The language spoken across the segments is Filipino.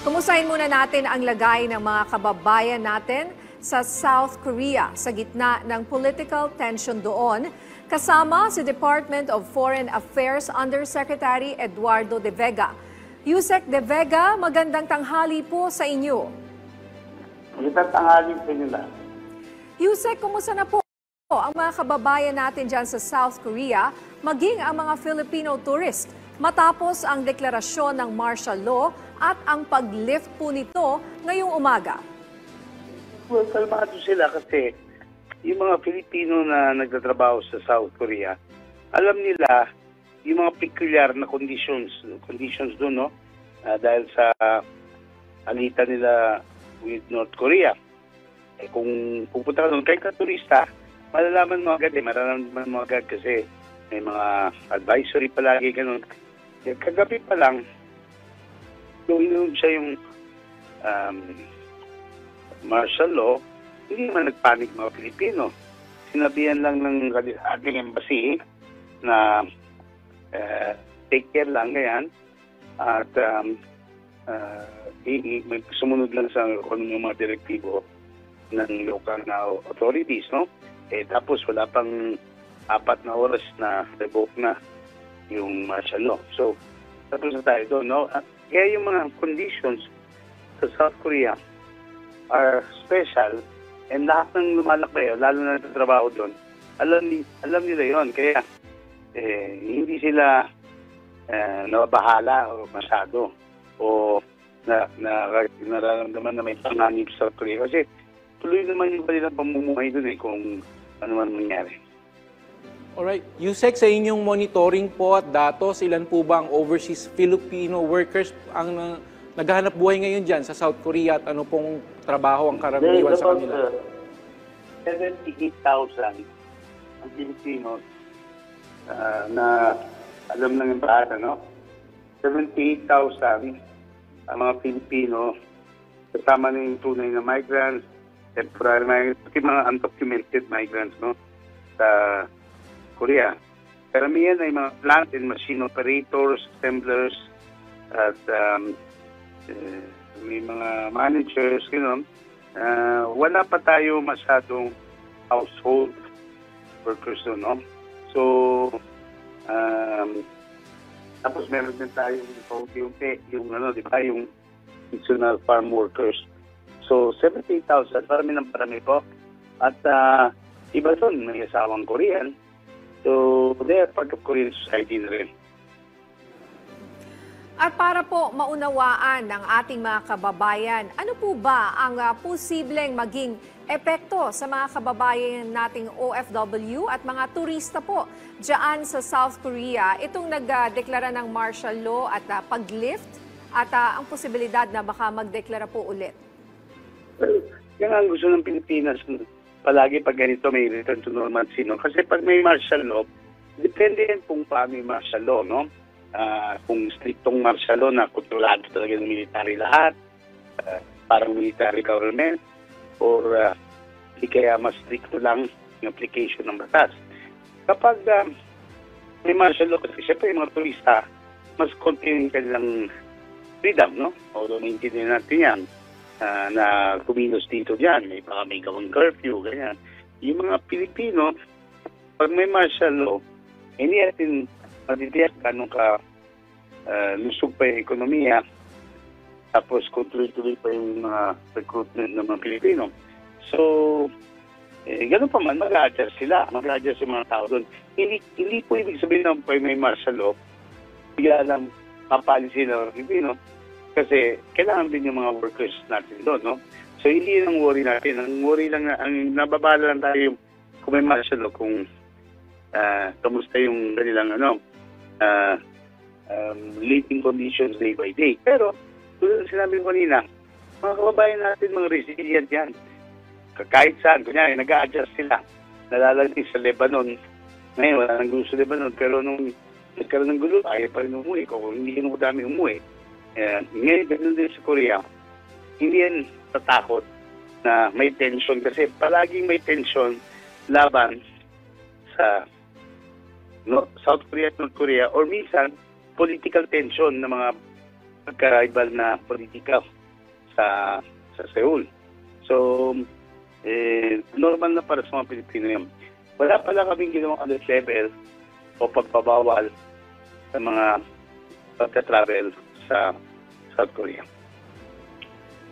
Kumustahin muna natin ang lagay ng mga kababayan natin sa South Korea sa gitna ng political tension doon. Kasama si Department of Foreign Affairs Undersecretary Eduardo De Vega. Yusek De Vega, magandang tanghali po sa inyo. Magandang tanghali sa inyo lahat. Yusek, kumusta na po ang mga kababayan natin dyan sa South Korea, maging ang mga Filipino tourist, matapos ang deklarasyon ng martial law at ang pag-lift po nito ngayong umaga? Well, kalmado sila kasi yung mga Filipino na nagtatrabaho sa South Korea, alam nila yung mga peculiar na conditions doon, no? Dahil sa alitan nila with North Korea. Kung pupunta ka doon, kahit ka turista, malalaman mo agad kasi may mga advisory palagi ganun. Kagabi pa lang, doon siya yung martial law, hindi naman nagpanik mga Pilipino. Sinabihan lang ng ating embassy na take care lang ganyan at may sumunod lang sa mga direktibo ng local na authorities, no? Tapos wala pang 4 na oras na revoke na yung martial law. So, tapos na tayo doon, no? Kaya yung mga conditions sa South Korea are special and lahat ng lumalakbay, lalo na nagtatrabaho doon, alam nila yon. Kaya hindi sila nababahala o masyado o nararamdaman na may panganib sa Korea. Kasi tuloy naman yung kanilang pamumuhay doon kung ano man mangyari. Alright. Yusek, sa inyong monitoring po at datos, ilan po ba ang overseas Filipino workers ang naghahanap buhay ngayon dyan sa South Korea at ano pong trabaho ang karaniwan sa kanila? 78,000 ang Pilipino na alam lang yung paata, no? 78,000 ang mga Pilipino kasama na yung tunay na migrants, temporary migrants, pati mga undocumented migrants, no? Sa Korea. Karamihan ay mga plant and machine operators, assemblers, at may mga managers, gano'n. Wala pa tayo masyadong household workers doon, no? So, tapos meron din tayo yung di ba, yung seasonal farm workers. So, 78,000, parami po. At iba doon, may asawang Korean. So, they are part of Korean society na rin. At para po maunawaan ng ating mga kababayan, ano po ba ang posibleng maging epekto sa mga kababayan nating OFW at mga turista po dyan sa South Korea, itong nagdeklara ng martial law at pag-lift at ang posibilidad na baka magdeklara po ulit? Well, yan ang gusto ng Pilipinas. Palagi pag ganito may return to normalcy, no? Kasi pag may martial law, depende yan kung paano yung martial law, no? Kung strictong martial law na kontrolado talaga ng military lahat, parang military government, or di kaya mas stricto lang yung application ng batas. Kapag may martial law, kasi siyempre yung mga turista, mas konti yung kanilang freedom, no? Although maintindihan natin yan, na kumilos dito dyan, may gawang curfew, ganyan. Yung mga Pilipino, pag may martial law, hindi natin matitiyak ganun ka lusog pa yung ekonomiya, tapos tuloy-tuloy pa yung mga recruitment ng mga Pilipino. So, ganun pa man, mag-a-adjust sila, mag-a-adjust yung mga tao doon. Hindi po ibig sabihin na pag may martial law, bigla lang papalisin ng Pilipino. Kasi kailangan din yung mga workers natin doon, no? So, hindi yun ang worry natin. Ang worry lang, ang nababala lang tayo kung may martial law, kung kamusta yung kanilang, living conditions day by day. Pero, tulad ng sinabi ko kanina, mga kababayan natin, mga resilient yan. Kahit saan, kunyari, nag-a-adjust sila. Nalalagay sa Lebanon. Ngayon, wala nang gusto sa Lebanon. Pero nung nagkaroon ng gulo, ayaw pa rin umuwi. Kung hindi nung dami umuwi. Ngayon, ganun din sa Korea, hindi yan tatakot na may tension kasi palaging may tension laban sa South Korea at North Korea or minsan political tension ng mga pagkakaibal na politika sa Seoul. So, normal na para sa mga Pilipino yun. Wala pala kaming ginawang alert level o pagpabawal sa mga pagka-travel sa South Korea.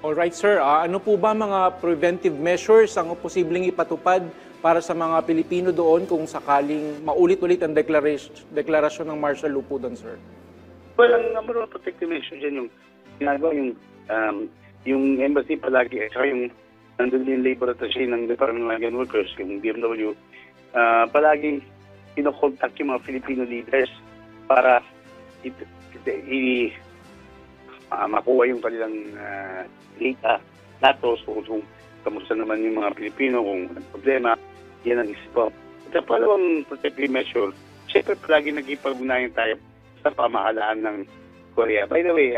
Alright sir, ano po ba mga preventive measures ang posibleng ipatupad para sa mga Pilipino doon kung sakaling maulit-ulit ang deklarasyon ng martial law po doon, sir? Well, ang number one protective measure dyan yung ginagawa yung embassy palagi at saka yung nandun yung labor attaché ng Department of Migrant Workers, yung DMW, palagi kinokontak yung mga Filipino leaders para makuha yung kanilang data, datos kung kamusta naman yung mga Pilipino, kung anong problema, yan ang isip ko. At ang palawang protective measure, syempre palagi nagkipag-unayan tayo sa pamahalaan ng Korea. By the way,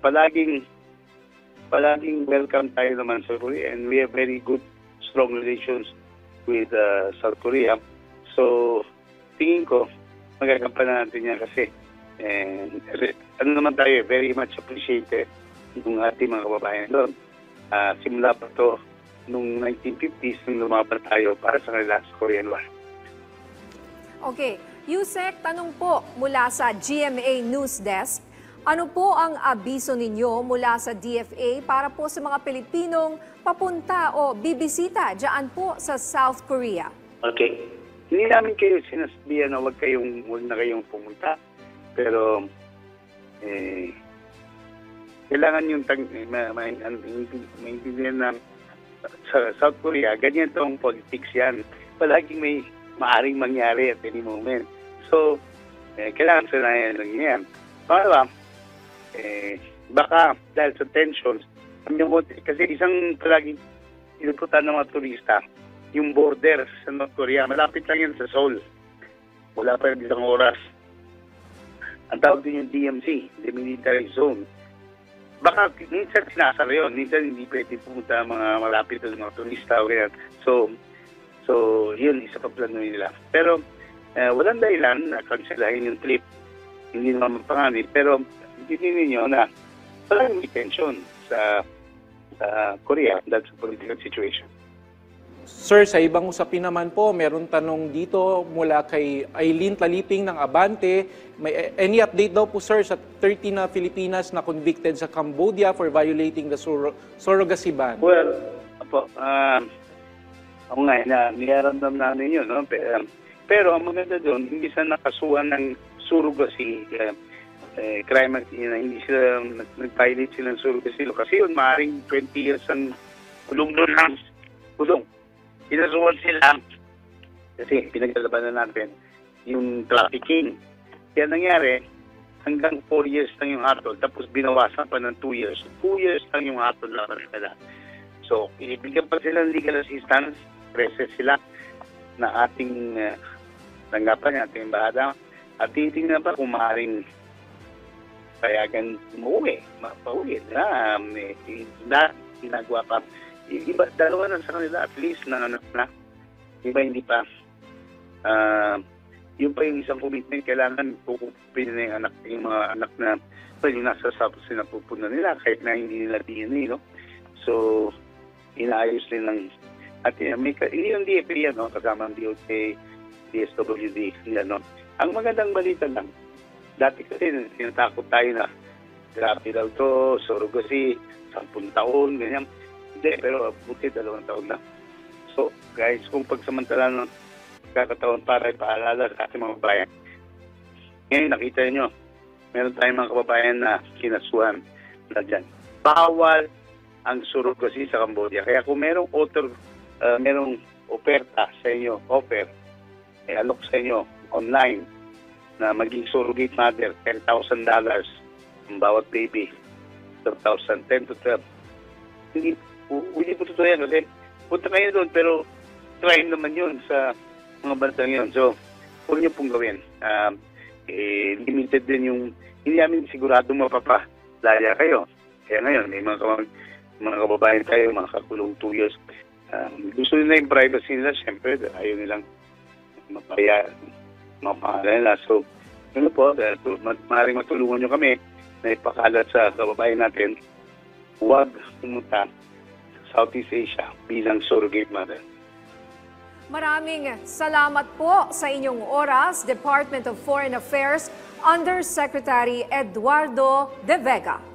palaging welcome tayo naman sa Korea and we have very good, strong relations with South Korea. So, tingin ko, magagampanan natin yan kasi ano naman tayo, very much appreciated ng ating mga kababayan doon. Simula pa to noong 1950s nung lumaban tayo para sa kanila sa Korean War. Okay. Yusek, tanong po mula sa GMA News Desk. Ano po ang abiso ninyo mula sa DFA para po sa mga Pilipinong papunta o bibisita dyan po sa South Korea? Okay. Hindi namin kayo sinasabihan na huwag na kayong pumunta. Pero, kailangan yung maintindihan na sa South Korea, ganyan itong politics yan. Palaging may maaring mangyari at any moment. So, kailangan sanayan lang yan. Pangalawa, baka dahil sa tensions, kasi isang palaging inuputan ng mga turista, yung border sa North Korea, malapit lang yan sa Seoul. Wala pa yung isang oras. Ang tawag din yung DMZ, Demilitarized Zone. Baka minsan sinasara yun, minsan hindi pwede pumunta mga malapit ng mga turista o ganyan. So yun, isa pa plano nila. Pero walang dahilan na kanselahin yung trip. Hindi naman panganib. Pero hindi ninyo na walang may tension sa Korea dahil sa political situation. Sir, sa ibang usapin naman po, meron tanong dito mula kay Aileen Taliping ng Abante. May any update daw po sir sa 30 na Filipinas na convicted sa Cambodia for violating the surrogacy ban? Well, ako nga, niyaramdam namin yun. No? Pero ang maganda doon, hindi sila nakasuhan ng surrogacy crime, hindi sila nag-violate sila ng surrogacy. Kasi yun, maaaring 20 years ang kulong doon ng kulong. Pinasuhan sila kasi pinaglalabanan natin yung trafficking. Kaya nangyari, hanggang 4 years lang yung hatol, tapos binawasan pa ng 2 years. 2 years lang yung hatol na nila. So, ibigyan pa sila ng legal assistance, preses sila na ating tanggapan, ating bahada, at titingnan pa kung maaaring payagan pauwi na ginagawa pa. Iba, dalawa na sa kanila at least na anak na. Iba hindi pa. Yung pa yung isang commitment, kailangan pupupin na yung mga anak na yung nasa sapos na pupunan nila kahit na hindi nila DNA, no? So, inaayos din ng at hindi yung DFA yan, no? Kasama ang DOJ, DSWD, yan, no? Ang magandang balita lang, dati kasi sinatakot tayo na grabe daw to, surrogacy, 10 taon, ganyan. Hindi, pero buti 2 taon na. So, guys, kung pagsamantala ng kakataon para ipaalala sa ating mga kababayan. Ngayon, nakita nyo, meron tayong mga kababayan na kinasuhan na dyan. Bawal ang surrogacy sa Cambodia. Kaya kung merong merong oferta sa inyo, alok sa inyo online na maging surrogate mother, $10,000 ang bawat baby, 12,000, 10 to 12. Hindi po totoo yan. Kasi punta kayo doon, pero try naman yun sa mga bantang yun. So, huwag niyo pong gawin. Limited din yung, hindi namin sigurado mapapalaya kayo. Kaya ngayon, may mga kababayan tayo, mga kakulong 2 years. Gusto nila yung privacy nila, syempre, ayaw nilang mapangalan nila. So, yun po, maaaring matulungan nyo kami na ipakalat sa kababayan natin, huwag pumunta sa Southeast Asia bilang surrogate mother. Maraming salamat po sa inyong oras, Department of Foreign Affairs Undersecretary Eduardo De Vega.